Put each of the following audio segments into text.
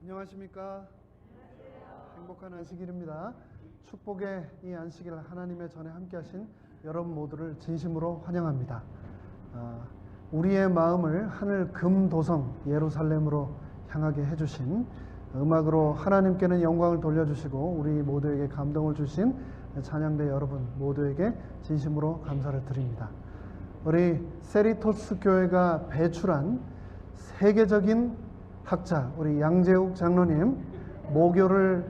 안녕하십니까? 행복한 안식일입니다. 축복의 이 안식일 하나님의 전에 함께 하신 여러분 모두를 진심으로 환영합니다. 우리의 마음을 하늘 금도성 예루살렘으로 향하게 해주신, 음악으로 하나님께는 영광을 돌려주시고 우리 모두에게 감동을 주신 찬양대 여러분 모두에게 진심으로 감사를 드립니다. 우리 세리토스 교회가 배출한 세계적인 학자 우리 양재욱 장로님 모교를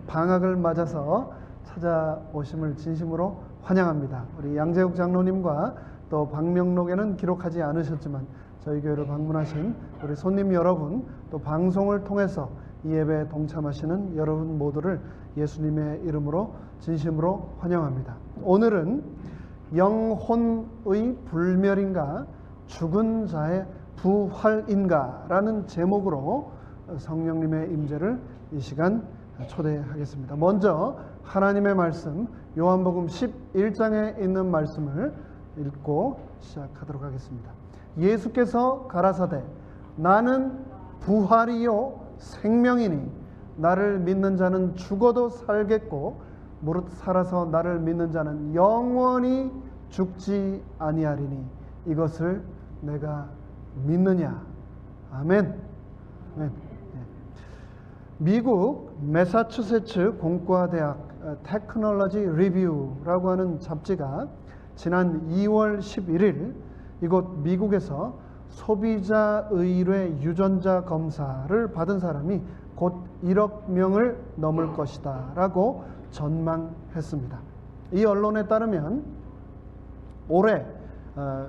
방학을 맞아서 찾아오심을 진심으로 환영합니다. 우리 양재욱 장로님과 또 방명록에는 기록하지 않으셨지만 저희 교회를 방문하신 우리 손님 여러분, 또 방송을 통해서 이 예배에 동참하시는 여러분 모두를 예수님의 이름으로 진심으로 환영합니다. 오늘은 영혼의 불멸인가 죽은 자의 부활인가 라는 제목으로 성령님의 임재를 이 시간 초대하겠습니다. 먼저 하나님의 말씀 요한복음 11장에 있는 말씀을 읽고 시작하도록 하겠습니다. 예수께서 가라사대 나는 부활이요 생명이니 나를 믿는 자는 죽어도 살겠고 무릇 살아서 나를 믿는 자는 영원히 죽지 아니하리니 이것을 내가 믿느냐. 아멘. 아멘. 미국 매사추세츠 공과대학 테크놀로지 리뷰라고 하는 잡지가 지난 2월 11일 이곳 미국에서 소비자 의뢰 유전자 검사를 받은 사람이 곧 1억 명을 넘을 것이다 라고 전망했습니다. 이 언론에 따르면 올해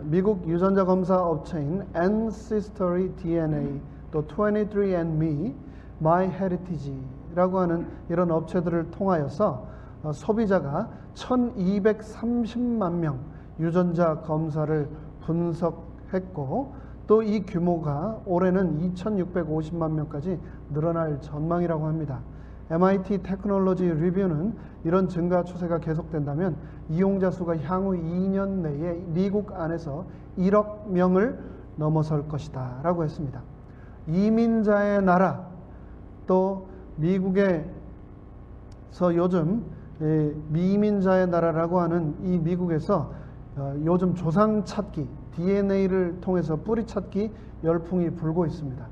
미국 유전자 검사 업체인 Ancestry DNA, 또 23andMe, MyHeritage라고 하는 이런 업체들을 통하여서 소비자가 1230만 명 유전자 검사를 분석했고 또 이 규모가 올해는 2650만 명까지 늘어날 전망이라고 합니다. MIT 테크놀로지 리뷰는 이런 증가 추세가 계속된다면 이용자 수가 향후 2년 내에 미국 안에서 1억 명을 넘어설 것이다 라고 했습니다. 이민자의 나라, 또 미국에서 요즘 미민자의 나라라고 하는 이 미국에서 요즘 조상 찾기, DNA를 통해서 뿌리 찾기 열풍이 불고 있습니다.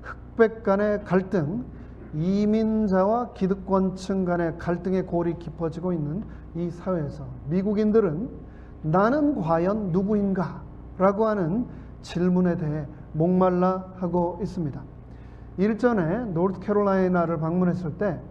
흑백 간의 갈등, 이민자와 기득권층 간의 갈등의 골이 깊어지고 있는 이 사회에서 미국인들은 나는 과연 누구인가? 라고 하는 질문에 대해 목말라 하고 있습니다. 일전에 노스캐롤라이나를 방문했을 때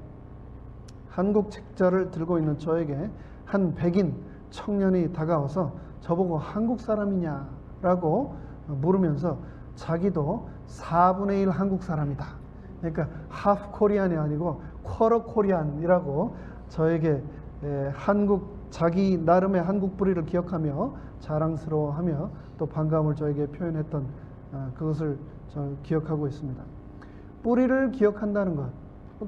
한국 책자를 들고 있는 저에게 한 백인 청년이 다가와서 저보고 한국 사람이냐? 라고 물으면서 자기도 4분의 1 한국 사람이다. 그러니까 하프 코리안이 아니고 쿼터 코리안이라고 저에게 자기 나름의 한국 뿌리를 기억하며 자랑스러워하며 또 반감을 저에게 표현했던 그것을 저 기억하고 있습니다. 뿌리를 기억한다는 것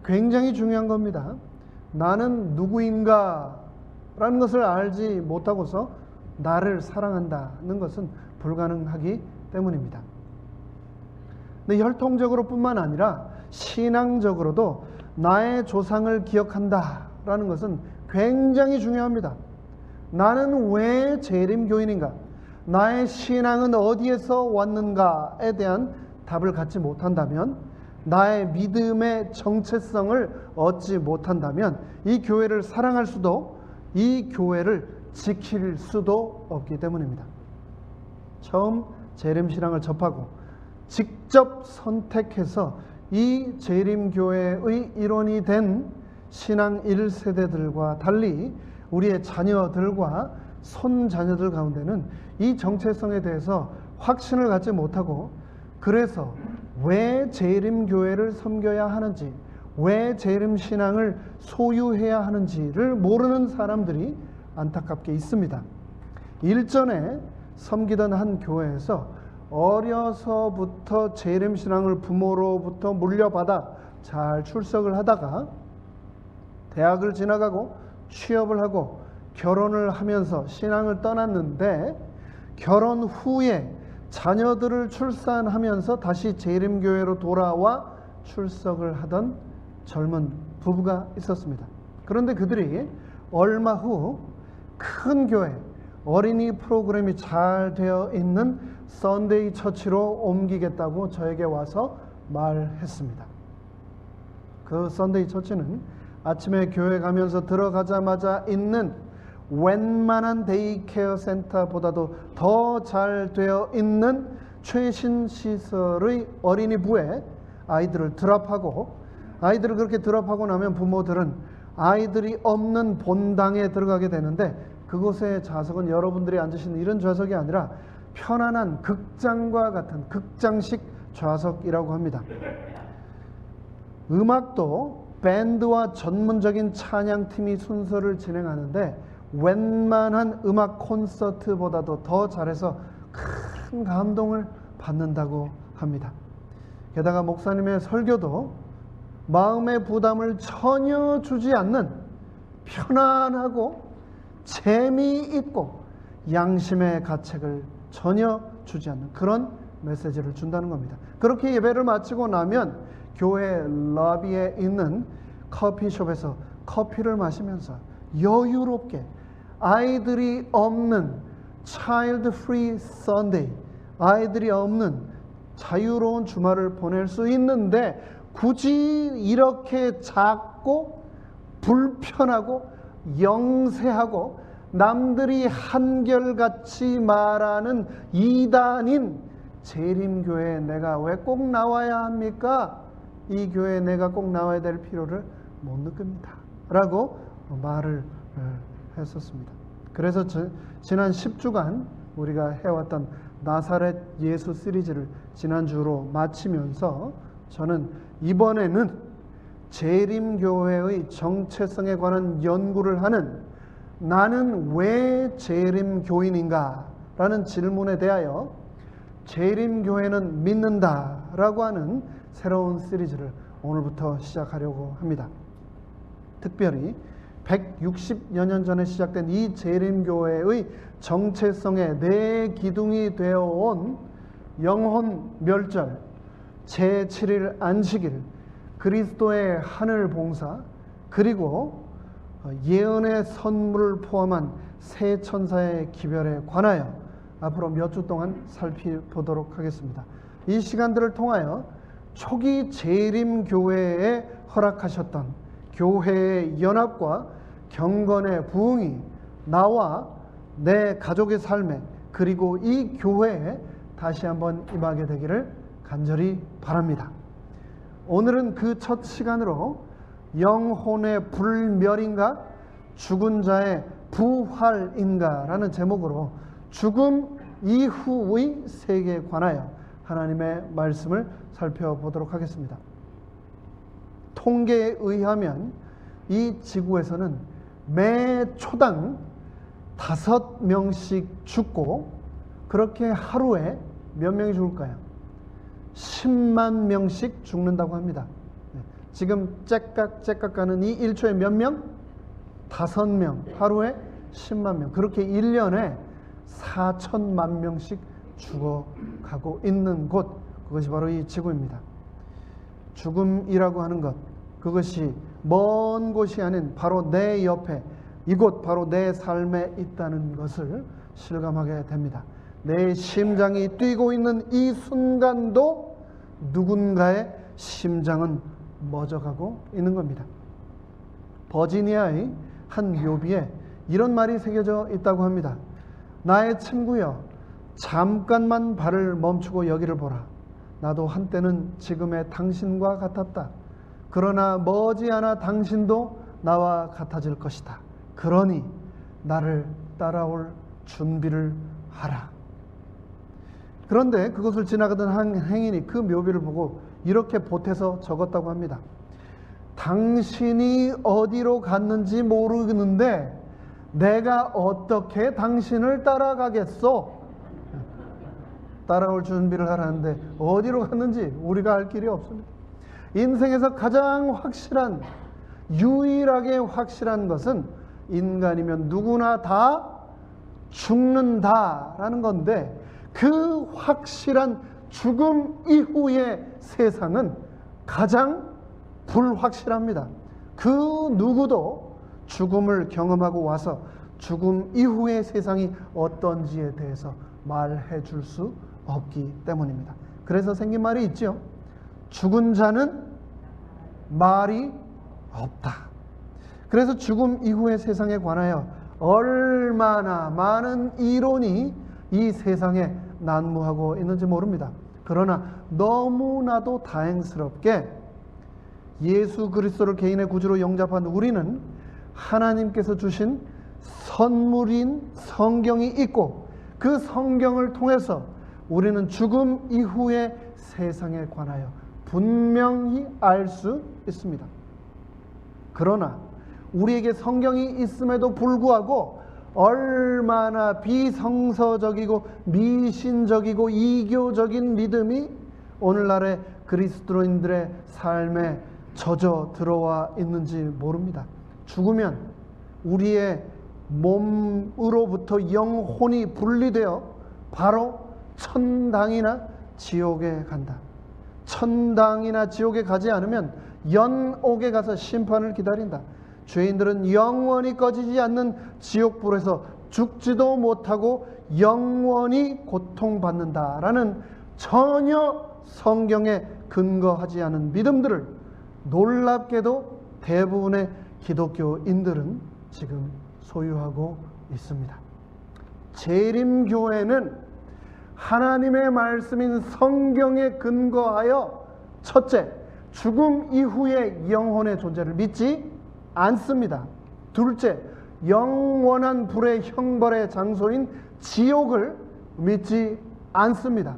굉장히 중요한 겁니다. 나는 누구인가 라는 것을 알지 못하고서 나를 사랑한다는 것은 불가능하기 때문입니다. 근데 혈통적으로 뿐만 아니라 신앙적으로도 나의 조상을 기억한다라는 것은 굉장히 중요합니다. 나는 왜 재림교인인가? 나의 신앙은 어디에서 왔는가에 대한 답을 갖지 못한다면, 나의 믿음의 정체성을 얻지 못한다면 이 교회를 사랑할 수도 이 교회를 지킬 수도 없기 때문입니다. 처음 재림신앙을 접하고 직접 선택해서 이 재림교회의 일원이 된 신앙 1세대들과 달리 우리의 자녀들과 손자녀들 가운데는 이 정체성에 대해서 확신을 갖지 못하고, 그래서 왜 재림교회를 섬겨야 하는지, 왜 재림신앙을 소유해야 하는지를 모르는 사람들이 안타깝게 있습니다. 일전에 섬기던 한 교회에서 어려서부터 재림신앙을 부모로부터 물려받아 잘 출석을 하다가 대학을 지나가고 취업을 하고 결혼을 하면서 신앙을 떠났는데, 결혼 후에 자녀들을 출산하면서 다시 재림교회로 돌아와 출석을 하던 젊은 부부가 있었습니다. 그런데 그들이 얼마 후 큰 교회, 어린이 프로그램이 잘 되어 있는 썬데이 처치로 옮기겠다고 저에게 와서 말했습니다. 그 썬데이 처치는 아침에 교회 가면서 들어가자마자 있는 웬만한 데이케어 센터보다도 더 잘 되어 있는 최신 시설의 어린이부에 아이들을 드랍하고, 아이들을 그렇게 드랍하고 나면 부모들은 아이들이 없는 본당에 들어가게 되는데, 그곳의 좌석은 여러분들이 앉으시는 이런 좌석이 아니라 편안한 극장과 같은 극장식 좌석이라고 합니다. 음악도 밴드와 전문적인 찬양팀이 순서를 진행하는데 웬만한 음악 콘서트보다도 더 잘해서 큰 감동을 받는다고 합니다. 게다가 목사님의 설교도 마음의 부담을 전혀 주지 않는 편안하고 재미있고 양심의 가책을 전혀 주지 않는 그런 메시지를 준다는 겁니다. 그렇게 예배를 마치고 나면 교회 러비에 있는 커피숍에서 커피를 마시면서 여유롭게 아이들이 없는 Child Free Sunday, 아이들이 없는 자유로운 주말을 보낼 수 있는데, 굳이 이렇게 작고 불편하고 영세하고 남들이 한결같이 말하는 이단인 재림교회에 내가 왜 꼭 나와야 합니까? 이 교회에 내가 꼭 나와야 될 필요를 못 느낍니다 라고 말을 했었습니다. 그래서 지난 10주간 우리가 해왔던 나사렛 예수 시리즈를 지난주로 마치면서 저는 이번에는 재림교회의 정체성에 관한 연구를 하는 나는 왜 재림교인인가? 라는 질문에 대하여 재림교회는 믿는다 라고 하는 새로운 시리즈를 오늘부터 시작하려고 합니다. 특별히 160여 년 전에 시작된 이 재림교회의 정체성의 네 기둥이 되어온 영혼 멸절, 제7일 안식일, 그리스도의 하늘 봉사, 그리고 예언의 선물을 포함한 새 천사의 기별에 관하여 앞으로 몇 주 동안 살펴보도록 하겠습니다. 이 시간들을 통하여 초기 재림교회에 허락하셨던 교회의 연합과 경건의 부흥이 나와 내 가족의 삶에, 그리고 이 교회에 다시 한번 임하게 되기를 간절히 바랍니다. 오늘은 그 첫 시간으로 영혼의 불멸인가 죽은 자의 부활인가 라는 제목으로 죽음 이후의 세계에 관하여 하나님의 말씀을 살펴보도록 하겠습니다. 통계에 의하면 이 지구에서는 매 초당 5명씩 죽고, 그렇게 하루에 몇 명이 죽을까요? 10만 명씩 죽는다고 합니다. 지금 째깍째깍 가는 이 1초에 몇 명? 5명. 하루에 10만 명. 그렇게 1년에 4천만 명씩 죽어가고 있는 곳, 그것이 바로 이 지구입니다. 죽음이라고 하는 것, 그것이 먼 곳이 아닌 바로 내 옆에, 이곳 바로 내 삶에 있다는 것을 실감하게 됩니다. 내 심장이 뛰고 있는 이 순간도 누군가의 심장은 멎어가고 있는 겁니다. 버지니아의 한 묘비에 이런 말이 새겨져 있다고 합니다. 나의 친구여, 잠깐만 발을 멈추고 여기를 보라. 나도 한때는 지금의 당신과 같았다. 그러나 머지않아 당신도 나와 같아질 것이다. 그러니 나를 따라올 준비를 하라. 그런데 그것을 지나가던 한 행인이 그 묘비를 보고 이렇게 보태서 적었다고 합니다. 당신이 어디로 갔는지 모르겠는데 내가 어떻게 당신을 따라가겠소? 따라올 준비를 하라는데 어디로 갔는지 우리가 알 길이 없습니다. 인생에서 가장 확실한, 유일하게 확실한 것은 인간이면 누구나 다 죽는다라는 건데, 그 확실한 죽음 이후의 세상은 가장 불확실합니다. 그 누구도 죽음을 경험하고 와서 죽음 이후의 세상이 어떤지에 대해서 말해 줄 수 없기 때문입니다. 그래서 생긴 말이 있죠. 죽은 자는 말이 없다. 그래서 죽음 이후의 세상에 관하여 얼마나 많은 이론이 이 세상에 난무하고 있는지 모릅니다. 그러나 너무나도 다행스럽게 예수 그리스도를 개인의 구주로 영접한 우리는 하나님께서 주신 선물인 성경이 있고, 그 성경을 통해서 우리는 죽음 이후의 세상에 관하여 분명히 알 수 있습니다. 그러나 우리에게 성경이 있음에도 불구하고 얼마나 비성서적이고 미신적이고 이교적인 믿음이 오늘날의 그리스도인들의 삶에 젖어 들어와 있는지 모릅니다. 죽으면 우리의 몸으로부터 영혼이 분리되어 바로 천당이나 지옥에 간다. 천당이나 지옥에 가지 않으면 연옥에 가서 심판을 기다린다. 죄인들은 영원히 꺼지지 않는 지옥불에서 죽지도 못하고 영원히 고통받는다라는 전혀 성경에 근거하지 않은 믿음들을 놀랍게도 대부분의 기독교인들은 지금 소유하고 있습니다. 재림교회는 하나님의 말씀인 성경에 근거하여 첫째, 죽음 이후의 영혼의 존재를 믿지 않습니다. 둘째, 영원한 불의 형벌의 장소인 지옥을 믿지 않습니다.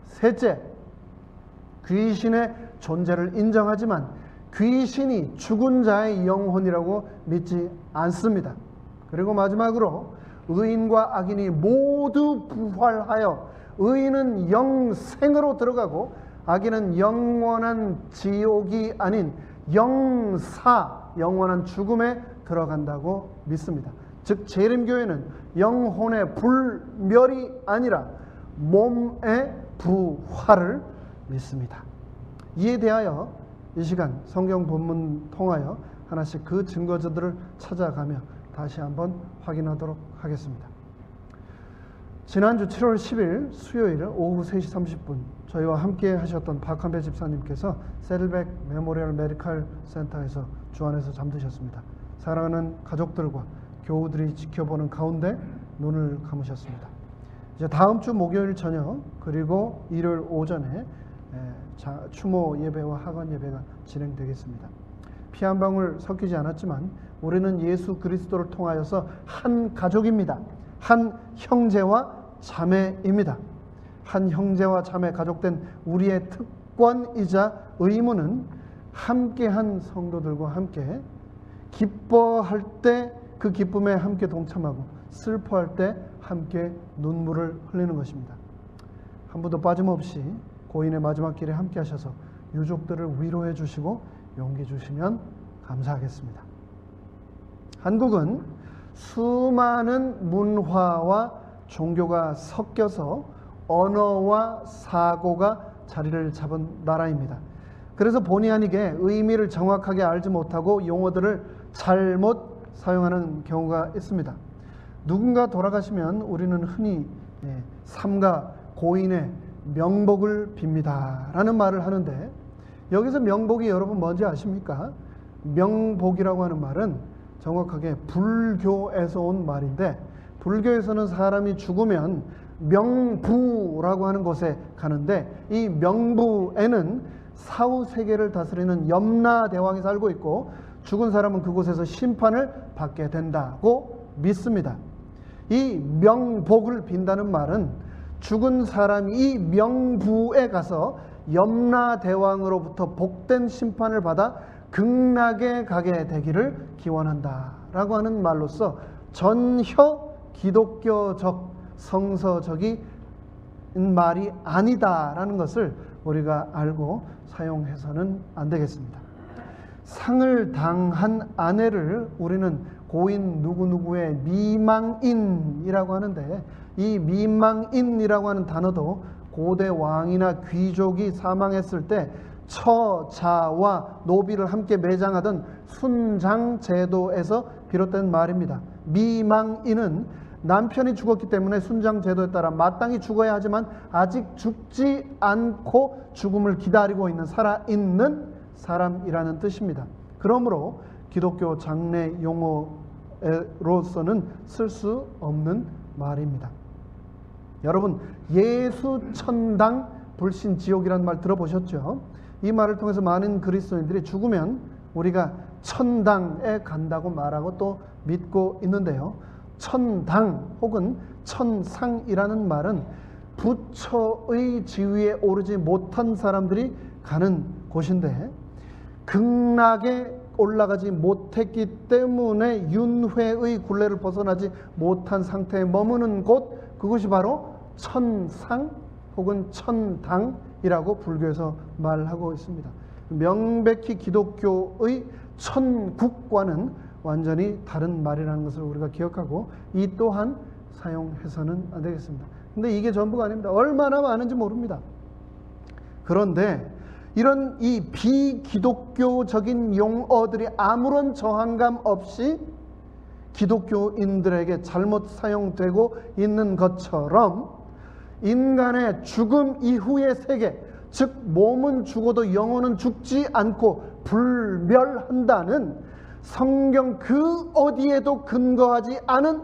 셋째, 귀신의 존재를 인정하지만 귀신이 죽은 자의 영혼이라고 믿지 않습니다. 그리고 마지막으로 의인과 악인이 모두 부활하여 의인은 영생으로 들어가고 악인은 영원한 지옥이 아닌 영원한 죽음에 들어간다고 믿습니다. 즉 재림교회는 영혼의 불멸이 아니라 몸의 부활을 믿습니다. 이에 대하여 이 시간 성경 본문 통하여 하나씩 그 증거들을 찾아가며 다시 한번 확인하도록 하겠습니다. 지난주 7월 10일 수요일 오후 3시 30분 저희와 함께 하셨던 박한배 집사님께서 세들백 메모리얼 메디컬 센터에서 주안에서 잠드셨습니다. 사랑하는 가족들과 교우들이 지켜보는 가운데 눈을 감으셨습니다. 이제 다음 주 목요일 저녁 그리고 일요일 오전에 추모 예배와 학원 예배가 진행되겠습니다. 피 한 방울 섞이지 않았지만 우리는 예수 그리스도를 통하여서 한 가족입니다. 한 형제와 자매입니다. 한 형제와 자매 가족된 우리의 특권이자 의무는 함께한 성도들과 함께 기뻐할 때 그 기쁨에 함께 동참하고 슬퍼할 때 함께 눈물을 흘리는 것입니다. 한 분도 빠짐없이 고인의 마지막 길에 함께 하셔서 유족들을 위로해 주시고 용기 주시면 감사하겠습니다. 한국은 수많은 문화와 종교가 섞여서 언어와 사고가 자리를 잡은 나라입니다. 그래서 본의 아니게 의미를 정확하게 알지 못하고 용어들을 잘못 사용하는 경우가 있습니다. 누군가 돌아가시면 우리는 흔히 삼가 고인의 명복을 빕니다 라는 말을 하는데, 여기서 명복이 여러분 뭔지 아십니까? 명복이라고 하는 말은 정확하게 불교에서 온 말인데, 불교에서는 사람이 죽으면 명부라고 하는 곳에 가는데, 이 명부에는 사후 세계를 다스리는 염라대왕이 살고 있고 죽은 사람은 그곳에서 심판을 받게 된다고 믿습니다. 이 명복을 빈다는 말은 죽은 사람이 이 명부에 가서 염라대왕으로부터 복된 심판을 받아 극락에 가게 되기를 기원한다라고 하는 말로서 전혀 기독교적 성서적인 말이 아니다라는 것을 우리가 알고 사용해서는 안 되겠습니다. 상을 당한 아내를 우리는 고인 누구누구의 미망인이라고 하는데, 이 미망인이라고 하는 단어도 고대 왕이나 귀족이 사망했을 때 처자와 노비를 함께 매장하던 순장 제도에서 비롯된 말입니다. 미망인은 남편이 죽었기 때문에 순장 제도에 따라 마땅히 죽어야 하지만 아직 죽지 않고 죽음을 기다리고 있는 살아있는 사람이라는 뜻입니다. 그러므로 기독교 장례 용어로서는 쓸 수 없는 말입니다. 여러분, 예수천당 불신지옥이라는 말 들어보셨죠? 이 말을 통해서 많은 그리스도인들이 죽으면 우리가 천당에 간다고 말하고 또 믿고 있는데요. 천당 혹은 천상이라는 말은 부처의 지위에 오르지 못한 사람들이 가는 곳인데, 극락에 올라가지 못했기 때문에 윤회의 굴레를 벗어나지 못한 상태에 머무는 곳, 그것이 바로 천상 혹은 천당이라고 불교에서 말하고 있습니다. 명백히 기독교의 천국과는 완전히 다른 말이라는 것을 우리가 기억하고 이 또한 사용해서는 안 되겠습니다. 근데 이게 전부가 아닙니다. 얼마나 많은지 모릅니다. 그런데 이런 이 비기독교적인 용어들이 아무런 저항감 없이 기독교인들에게 잘못 사용되고 있는 것처럼 인간의 죽음 이후의 세계, 즉 몸은 죽어도 영혼은 죽지 않고 불멸한다는 성경 그 어디에도 근거하지 않은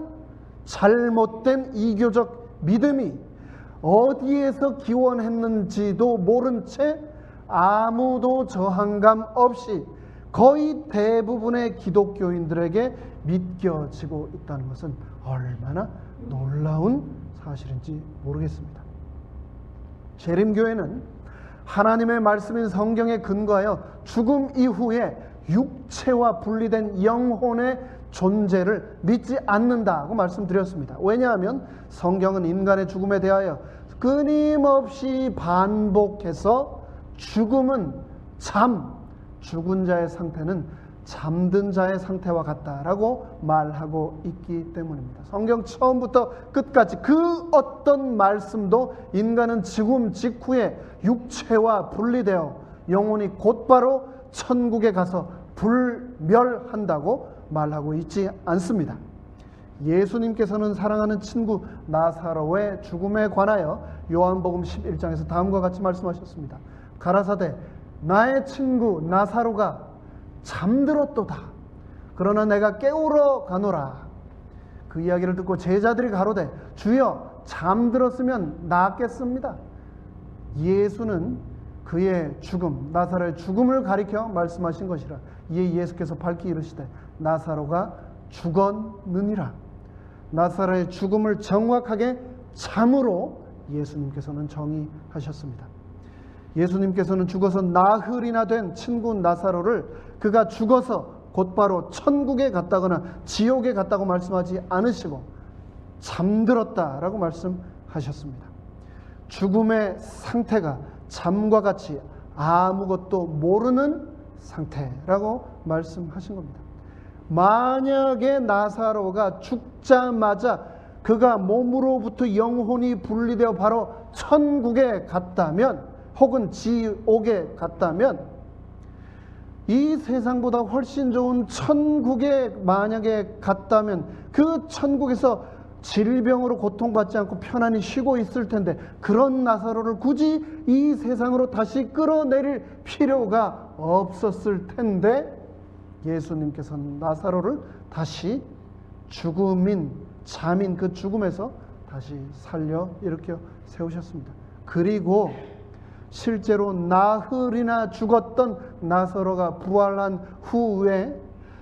잘못된 이교적 믿음이 어디에서 기원했는지도 모른 채 아무도 저항감 없이 거의 대부분의 기독교인들에게 믿겨지고 있다는 것은 얼마나 놀라운 사실인지 모르겠습니다. 재림교회는 하나님의 말씀인 성경에 근거하여 죽음 이후에 육체와 분리된 영혼의 존재를 믿지 않는다고 말씀드렸습니다. 왜냐하면 성경은 인간의 죽음에 대하여 끊임없이 반복해서 죽음은 죽은 자의 상태는 잠든 자의 상태와 같다라고 말하고 있기 때문입니다. 성경 처음부터 끝까지 그 어떤 말씀도 인간은 죽음 직후에 육체와 분리되어 영혼이 곧바로 천국에 가서 불멸한다고 말하고 있지 않습니다. 예수님께서는 사랑하는 친구 나사로의 죽음에 관하여 요한복음 11장에서 다음과 같이 말씀하셨습니다. 가라사대 나의 친구 나사로가 잠들었도다. 그러나 내가 깨우러 가노라. 그 이야기를 듣고 제자들이 가로되 주여 잠들었으면 낫겠습니다. 예수는 그의 죽음, 나사로의 죽음을 가리켜 말씀하신 것이라. 이에 예수께서 밝히 이르시되 나사로가 죽었느니라. 나사로의 죽음을 정확하게 잠으로 예수님께서는 정의하셨습니다. 예수님께서는 죽어서 나흘이나 된 친구 나사로를 그가 죽어서 곧바로 천국에 갔다거나 지옥에 갔다고 말씀하지 않으시고 잠들었다라고 말씀하셨습니다. 죽음의 상태가 잠과 같이 아무것도 모르는 상태라고 말씀하신 겁니다. 만약에 나사로가 죽자마자 그가 몸으로부터 영혼이 분리되어 바로 천국에 갔다면 혹은 지옥에 갔다면 이 세상보다 훨씬 좋은 천국에 만약에 갔다면 그 천국에서 질병으로 고통받지 않고 편안히 쉬고 있을 텐데 그런 나사로를 굳이 이 세상으로 다시 끌어내릴 필요가 없었을 텐데 예수님께서는 나사로를 다시 잠인 그 죽음에서 다시 살려 일으켜 세우셨습니다. 그리고 실제로 나흘이나 죽었던 나사로가 부활한 후에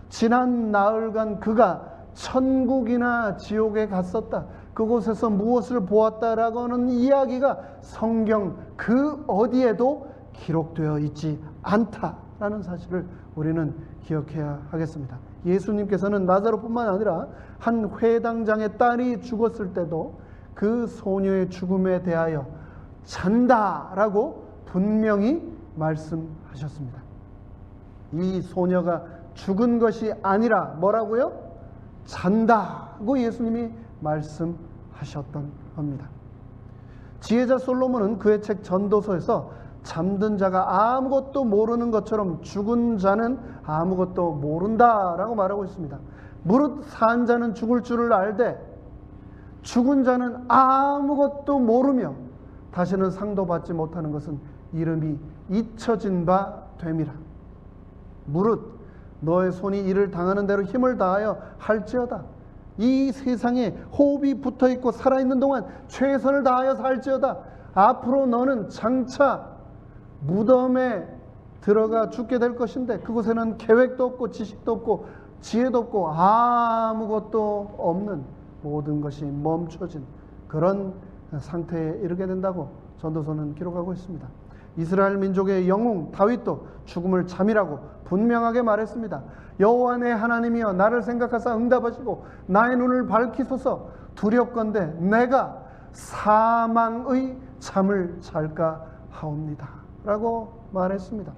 지난 나흘간 그가 천국이나 지옥에 갔었다. 그곳에서 무엇을 보았다라고는 이야기가 성경 그 어디에도 기록되어 있지 않다라는 사실을 우리는 기억해야 하겠습니다. 예수님께서는 나사로뿐만 아니라 한 회당장의 딸이 죽었을 때도 그 소녀의 죽음에 대하여 잔다라고 분명히 말씀하셨습니다. 이 소녀가 죽은 것이 아니라 뭐라고요? 잔다고 예수님이 말씀하셨던 겁니다. 지혜자 솔로몬은 그의 책 전도서에서 잠든 자가 아무것도 모르는 것처럼 죽은 자는 아무것도 모른다라고 말하고 있습니다. 무릇 산 자는 죽을 줄을 알되 죽은 자는 아무것도 모르며 다시는 상도 받지 못하는 것은 이름이 잊혀진 바 됨이라. 무릇 너의 손이 이를 당하는 대로 힘을 다하여 할지어다. 이 세상에 호흡이 붙어있고 살아있는 동안 최선을 다하여 살지어다. 앞으로 너는 장차 무덤에 들어가 죽게 될 것인데 그곳에는 계획도 없고 지식도 없고 지혜도 없고 아무것도 없는 모든 것이 멈춰진 그런 상태에 이르게 된다고 전도서는 기록하고 있습니다. 이스라엘 민족의 영웅 다윗도 죽음을 잠이라고 분명하게 말했습니다. 여호와 내 하나님이여 나를 생각하사 응답하시고 나의 눈을 밝히소서. 두렵건대 내가 사망의 잠을 잘까 하옵니다 라고 말했습니다.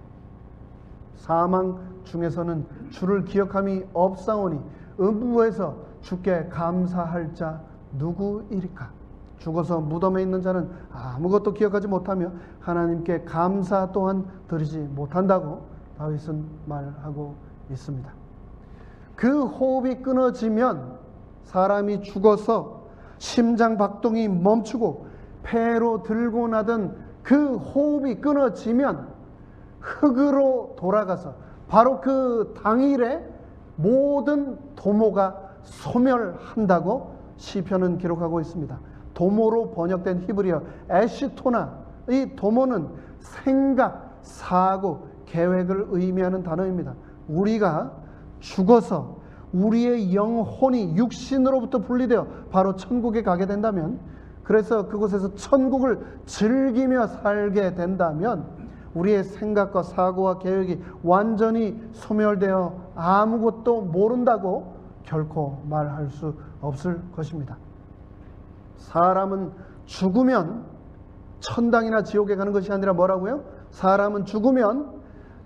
사망 중에서는 주를 기억함이 없사오니 음부에서 주께 감사할 자 누구이리까. 죽어서 무덤에 있는 자는 아무것도 기억하지 못하며 하나님께 감사 또한 드리지 못한다고 다윗은 말하고 있습니다. 그 호흡이 끊어지면 사람이 죽어서 심장 박동이 멈추고 폐로 들고 나던 그 호흡이 끊어지면 흙으로 돌아가서 바로 그 당일에 모든 도모가 소멸한다고 시편은 기록하고 있습니다. 도모로 번역된 히브리어 에시토나, 이 도모는 생각, 사고, 계획을 의미하는 단어입니다. 우리가 죽어서 우리의 영혼이 육신으로부터 분리되어 바로 천국에 가게 된다면, 그래서 그곳에서 천국을 즐기며 살게 된다면 우리의 생각과 사고와 계획이 완전히 소멸되어 아무것도 모른다고 결코 말할 수 없을 것입니다. 사람은 죽으면 천당이나 지옥에 가는 것이 아니라 뭐라고요? 사람은 죽으면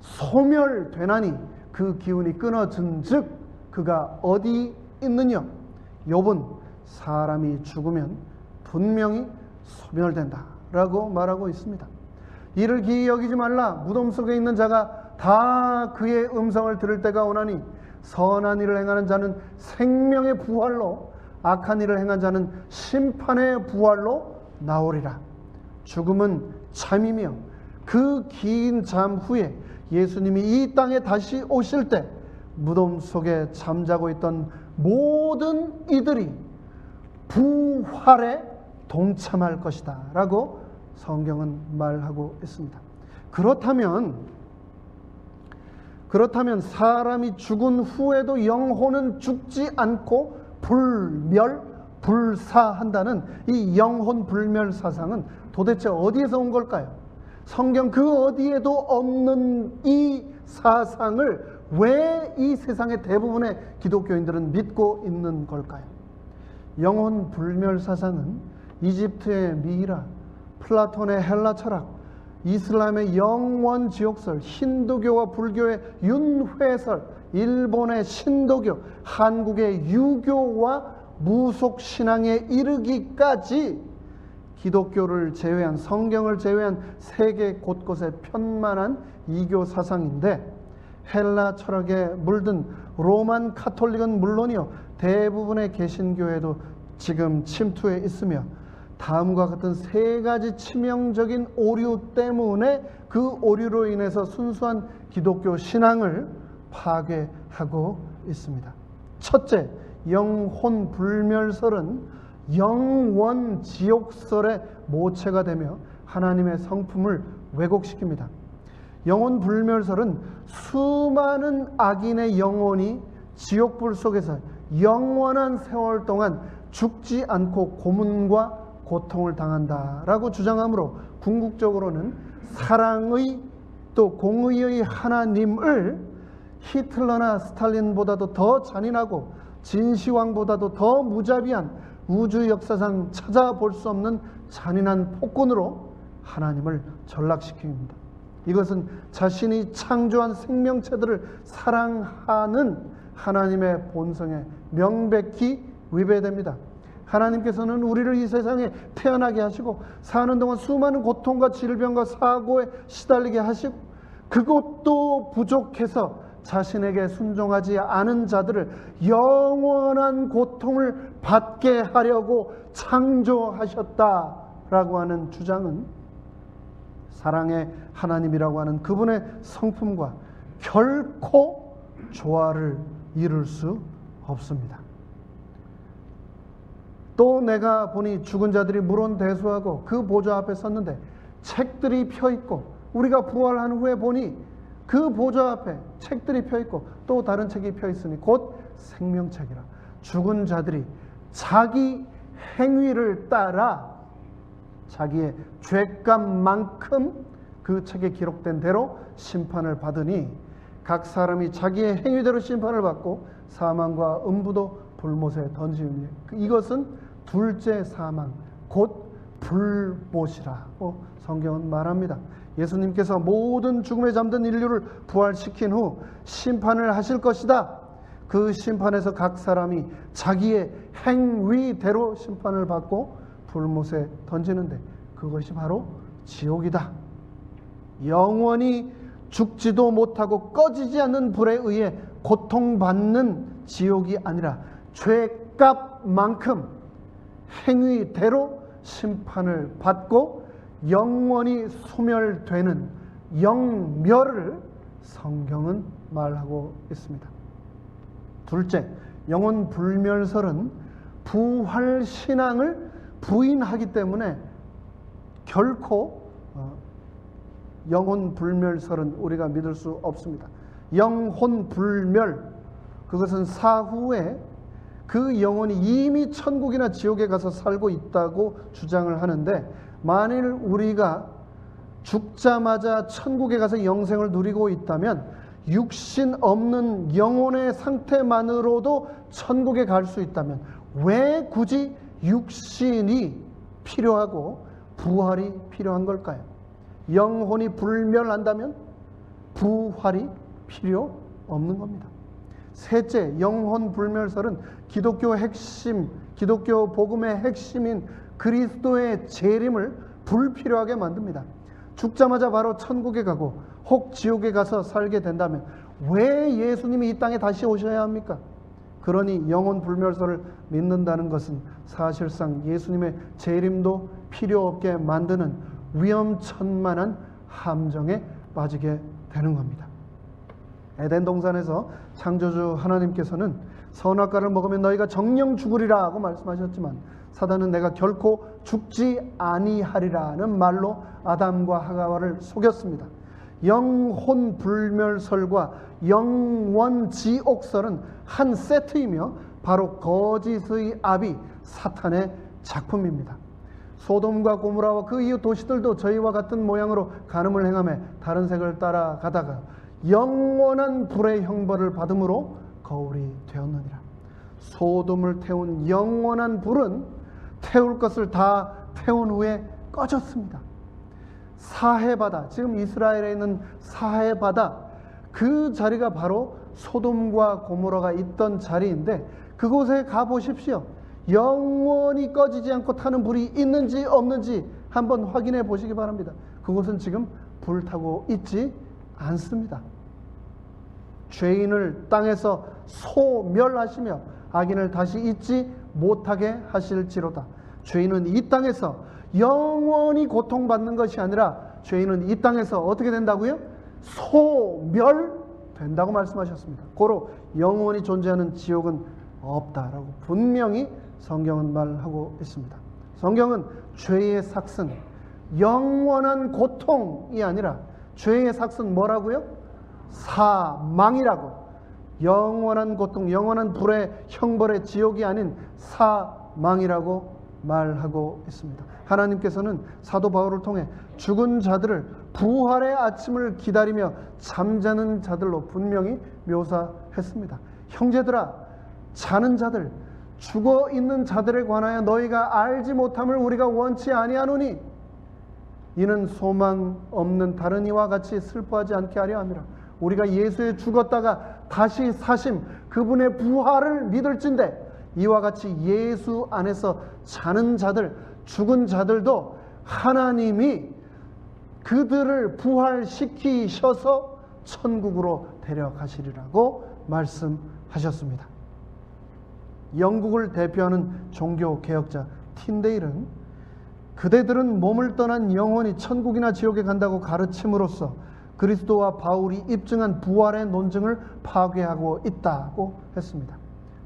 소멸되나니 그 기운이 끊어진 즉 그가 어디 있느냐. 욥은 사람이 죽으면 분명히 소멸된다 라고 말하고 있습니다. 이를 기이 여기지 말라. 무덤 속에 있는 자가 다 그의 음성을 들을 때가 오나니 선한 일을 행하는 자는 생명의 부활로, 악한 일을 행한 자는 심판의 부활로 나오리라. 죽음은 잠이며 그 긴 잠 후에 예수님이 이 땅에 다시 오실 때 무덤 속에 잠자고 있던 모든 이들이 부활에 동참할 것이다 라고 성경은 말하고 있습니다. 그렇다면 사람이 죽은 후에도 영혼은 죽지 않고 불멸불사한다는 이 영혼 불멸 사상은 도대체 어디에서 온 걸까요? 성경 그 어디에도 없는 이 사상을 왜 이 세상의 대부분의 기독교인들은 믿고 있는 걸까요? 영혼 불멸 사상은 이집트의 미이라, 플라톤의 헬라 철학, 이슬람의 영원 지옥설, 힌두교와 불교의 윤회설, 일본의 신도교, 한국의 유교와 무속신앙에 이르기까지 기독교를 제외한, 성경을 제외한 세계 곳곳에 편만한 이교 사상인데, 헬라 철학에 물든 로만 카톨릭은 물론이요 대부분의 개신교에도 지금 침투해 있으며 다음과 같은 세 가지 치명적인 오류 때문에 그 오류로 인해서 순수한 기독교 신앙을 파괴하고 있습니다. 첫째, 영혼 불멸설은 영원 지옥설의 모체가 되며 하나님의 성품을 왜곡시킵니다. 영혼 불멸설은 수많은 악인의 영혼이 지옥불 속에서 영원한 세월 동안 죽지 않고 고문과 고통을 당한다라고 주장하므로 궁극적으로는 사랑의 또 공의의 하나님을 히틀러나 스탈린보다도 더 잔인하고 진시황보다도 더 무자비한 우주 역사상 찾아볼 수 없는 잔인한 폭군으로 하나님을 전락시킵니다. 이것은 자신이 창조한 생명체들을 사랑하는 하나님의 본성에 명백히 위배됩니다. 하나님께서는 우리를 이 세상에 태어나게 하시고 사는 동안 수많은 고통과 질병과 사고에 시달리게 하시고 그것도 부족해서 자신에게 순종하지 않은 자들을 영원한 고통을 받게 하려고 창조하셨다라고 하는 주장은 사랑의 하나님이라고 하는 그분의 성품과 결코 조화를 이룰 수 없습니다. 또 내가 보니 죽은 자들이 물온대수하고 그 보좌 앞에 섰는데 책들이 펴있고, 우리가 부활한 후에 보니 그 보좌 앞에 책들이 펴있고 또 다른 책이 펴있으니 곧 생명책이라. 죽은 자들이 자기 행위를 따라 자기의 죄값만큼 그 책에 기록된 대로 심판을 받으니 각 사람이 자기의 행위대로 심판을 받고 사망과 음부도 불못에 던지니 이것은 둘째 사망 곧 불못이라고 성경은 말합니다. 예수님께서 모든 죽음에 잠든 인류를 부활시킨 후 심판을 하실 것이다. 그 심판에서 각 사람이 자기의 행위대로 심판을 받고 불못에 던지는데 그것이 바로 지옥이다. 영원히 죽지도 못하고 꺼지지 않는 불에 의해 고통받는 지옥이 아니라 죄값만큼 행위대로 심판을 받고 영원히 소멸되는 영멸을 성경은 말하고 있습니다. 둘째, 영혼 불멸설은 부활신앙을 부인하기 때문에 결코 영혼 불멸설은 우리가 믿을 수 없습니다. 영혼 불멸, 그것은 사후에 그 영혼이 이미 천국이나 지옥에 가서 살고 있다고 주장을 하는데, 만일 우리가 죽자마자 천국에 가서 영생을 누리고 있다면 육신 없는 영혼의 상태만으로도 천국에 갈 수 있다면 왜 굳이 육신이 필요하고 부활이 필요한 걸까요? 영혼이 불멸한다면 부활이 필요 없는 겁니다. 셋째, 영혼 불멸설은 기독교 핵심, 기독교 복음의 핵심인 그리스도의 재림을 불필요하게 만듭니다. 죽자마자 바로 천국에 가고 혹 지옥에 가서 살게 된다면 왜 예수님이 이 땅에 다시 오셔야 합니까? 그러니 영혼 불멸설을 믿는다는 것은 사실상 예수님의 재림도 필요 없게 만드는 위험천만한 함정에 빠지게 되는 겁니다. 에덴 동산에서 창조주 하나님께서는 선악과를 먹으면 너희가 정령 죽으리라 하고 말씀하셨지만 사단은 내가 결코 죽지 아니하리라는 말로 아담과 하와를 속였습니다. 영혼 불멸설과 영원지옥설은 한 세트이며 바로 거짓의 아비 사탄의 작품입니다. 소돔과 고모라와 그 이후 도시들도 저희와 같은 모양으로 간음을 행하며 다른 색을 따라가다가 영원한 불의 형벌을 받음으로 거울이 되었느니라. 소돔을 태운 영원한 불은 태울 것을 다 태운 후에 꺼졌습니다. 사해바다, 지금 이스라엘에 있는 사해바다, 그 자리가 바로 소돔과 고모라가 있던 자리인데 그곳에 가보십시오. 영원히 꺼지지 않고 타는 불이 있는지 없는지 한번 확인해 보시기 바랍니다. 그곳은 지금 불타고 있지 않습니다. 죄인을 땅에서 소멸하시며 악인을 다시 잊지 못하게 하실지로다. 죄인은 이 땅에서 영원히 고통받는 것이 아니라 죄인은 이 땅에서 어떻게 된다고요? 소멸된다고 말씀하셨습니다. 고로 영원히 존재하는 지옥은 없다라고 분명히 성경은 말하고 있습니다. 성경은 죄의 삭은 영원한 고통이 아니라 죄의 삭은 뭐라고요? 사망이라고. 영원한 고통, 영원한 불의 형벌의 지옥이 아닌 사망이라고 말하고 있습니다. 하나님께서는 사도 바울을 통해 죽은 자들을 부활의 아침을 기다리며 잠자는 자들로 분명히 묘사했습니다. 형제들아, 자는 자들, 죽어 있는 자들에 관하여 너희가 알지 못함을 우리가 원치 아니하노니 이는 소망 없는 다른 이와 같이 슬퍼하지 않게 하려 함이라. 우리가 예수에 죽었다가 다시 사심, 그분의 부활을 믿을진대 이와 같이 예수 안에서 사는 자들, 죽은 자들도 하나님이 그들을 부활시키셔서 천국으로 데려가시리라고 말씀하셨습니다. 영국을 대표하는 종교 개혁자 틴데일은 그대들은 몸을 떠난 영혼이 천국이나 지옥에 간다고 가르침으로써 그리스도와 바울이 입증한 부활의 논증을 파괴하고 있다고 했습니다.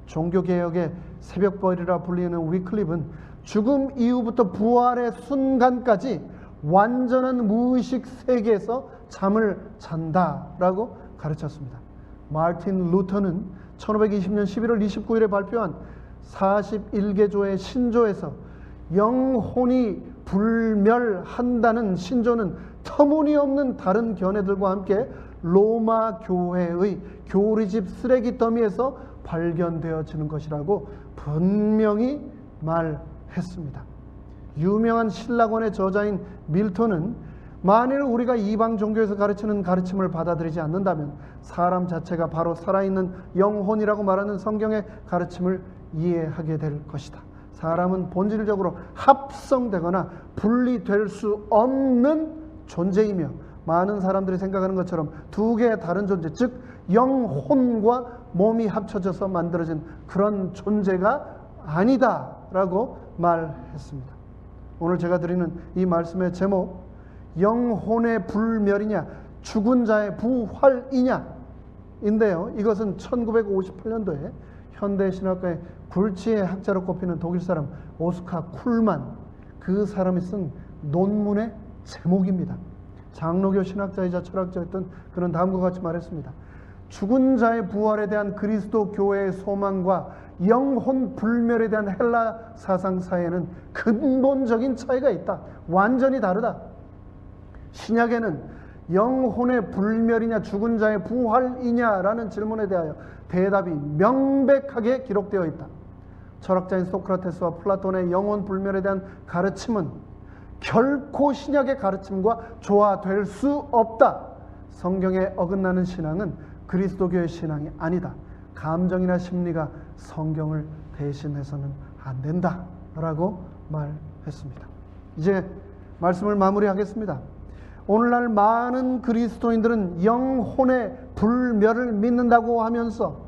종교개혁의 새벽벌이라 불리는 위클립은 죽음 이후부터 부활의 순간까지 완전한 무의식 세계에서 잠을 잔다라고 가르쳤습니다. 마르틴 루터는 1520년 11월 29일에 발표한 41개조의 신조에서 영혼이 불멸한다는 신조는 터무니없는 다른 견해들과 함께 로마 교회의 교리집 쓰레기 더미에서 발견되어지는 것이라고 분명히 말했습니다. 유명한 신라권의 저자인 밀턴은 만일 우리가 이방 종교에서 가르치는 가르침을 받아들이지 않는다면 사람 자체가 바로 살아있는 영혼이라고 말하는 성경의 가르침을 이해하게 될 것이다. 사람은 본질적으로 합성되거나 분리될 수 없는 존재이며 많은 사람들이 생각하는 것처럼 두 개의 다른 존재, 즉 영혼과 몸이 합쳐져서 만들어진 그런 존재가 아니다라고 말했습니다. 오늘 제가 드리는 이 말씀의 제목, 영혼의 불멸이냐 죽은 자의 부활이냐 인데요, 이것은 1958년도에 현대신학과의 굴지의 학자로 꼽히는 독일 사람 오스카 쿨만, 그 사람이 쓴 논문의 제목입니다. 장로교 신학자이자 철학자였던 그는 다음과 같이 말했습니다. 죽은 자의 부활에 대한 그리스도 교회의 소망과 영혼 불멸에 대한 헬라 사상 사이에는 근본적인 차이가 있다. 완전히 다르다. 신약에는 영혼의 불멸이냐 죽은 자의 부활이냐라는 질문에 대하여 대답이 명백하게 기록되어 있다. 철학자인 소크라테스와 플라톤의 영혼 불멸에 대한 가르침은 결코 신약의 가르침과 조화될 수 없다. 성경에 어긋나는 신앙은 그리스도교의 신앙이 아니다. 감정이나 심리가 성경을 대신해서는 안 된다 라고 말했습니다. 이제 말씀을 마무리하겠습니다. 오늘날 많은 그리스도인들은 영혼의 불멸을 믿는다고 하면서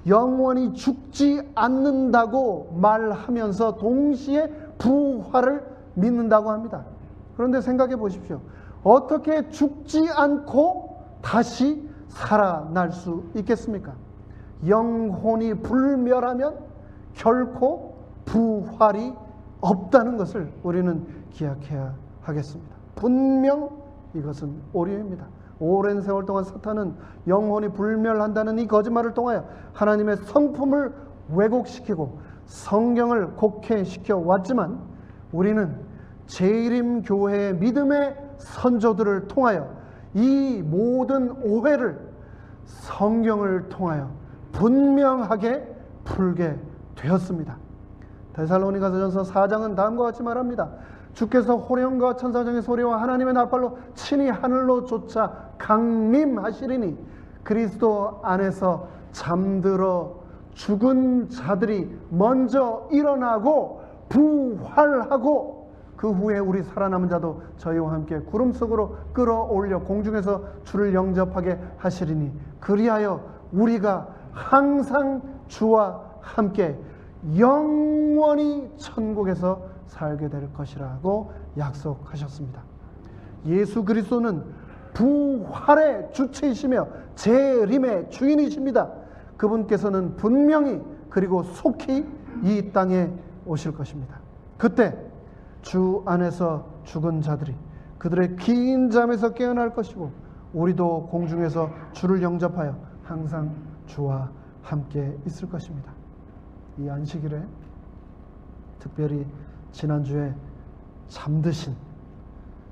영원히 죽지 않는다고 말하면서 동시에 부활을 믿는다고 합니다. 그런데 생각해 보십시오. 어떻게 죽지 않고 다시 살아날 수 있겠습니까? 영혼이 불멸하면 결코 부활이 없다는 것을 우리는 기억해야 하겠습니다. 분명 이것은 오류입니다. 오랜 세월 동안 사탄은 영혼이 불멸한다는 이 거짓말을 통하여 하나님의 성품을 왜곡시키고 성경을 곡해시켜 왔지만 우리는 재림교회의 믿음의 선조들을 통하여 이 모든 오해를 성경을 통하여 분명하게 풀게 되었습니다. 데살로니가서전서 4장은 다음과 같이 말합니다. 주께서 호령과 천사장의 소리와 하나님의 나팔로 친히 하늘로 쫓아 강림하시리니 그리스도 안에서 잠들어 죽은 자들이 먼저 일어나고 부활하고 그 후에 우리 살아남은 자도 저희와 함께 구름 속으로 끌어올려 공중에서 주를 영접하게 하시리니 그리하여 우리가 항상 주와 함께 영원히 천국에서 살게 될 것이라고 약속하셨습니다. 예수 그리스도는 부활의 주체이시며 재림의 주인이십니다. 그분께서는 분명히 그리고 속히 이 땅에 오실 것입니다. 그때 주 안에서 죽은 자들이 그들의 긴 잠에서 깨어날 것이고 우리도 공중에서 주를 영접하여 항상 주와 함께 있을 것입니다. 이 안식일에 특별히 지난주에 잠드신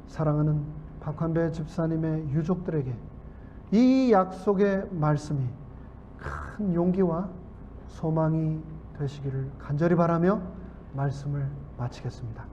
사랑하는 박환배 집사님의 유족들에게 이 약속의 말씀이 큰 용기와 소망이 되시기를 간절히 바라며 말씀을 마치겠습니다.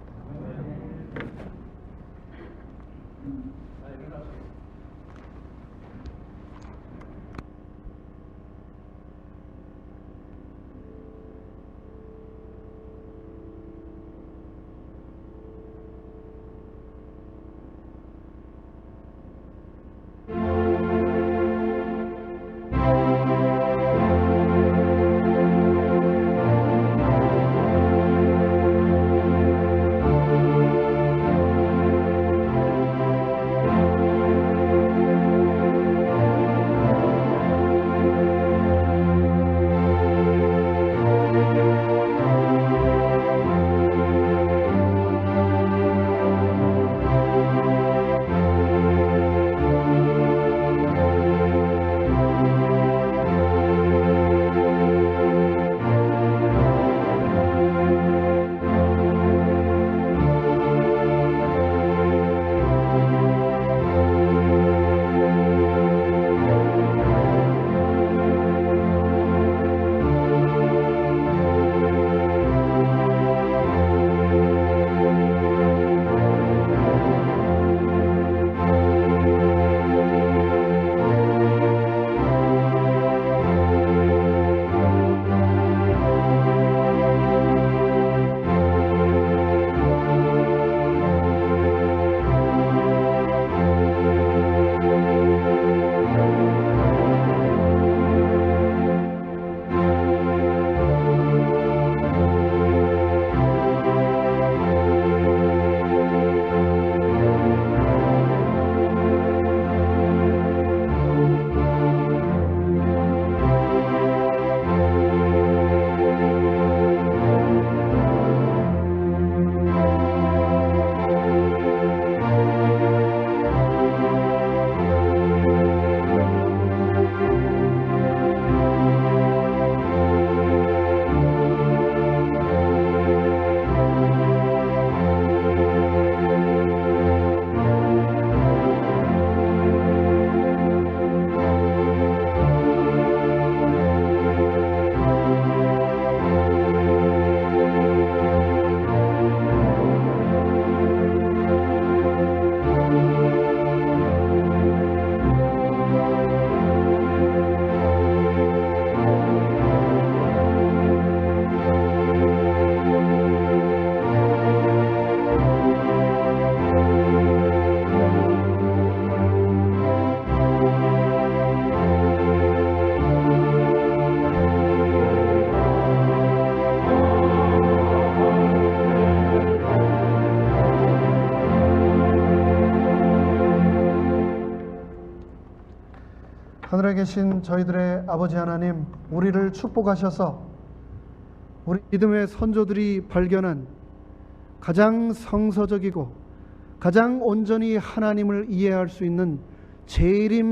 하늘에 계신 저희들의 아버지 하나님, 우리를 축복하셔서 우리 믿음의 선조들이 발견한 가장 성서적이고 가장 온전히 하나님을 이해할 수 있는 재림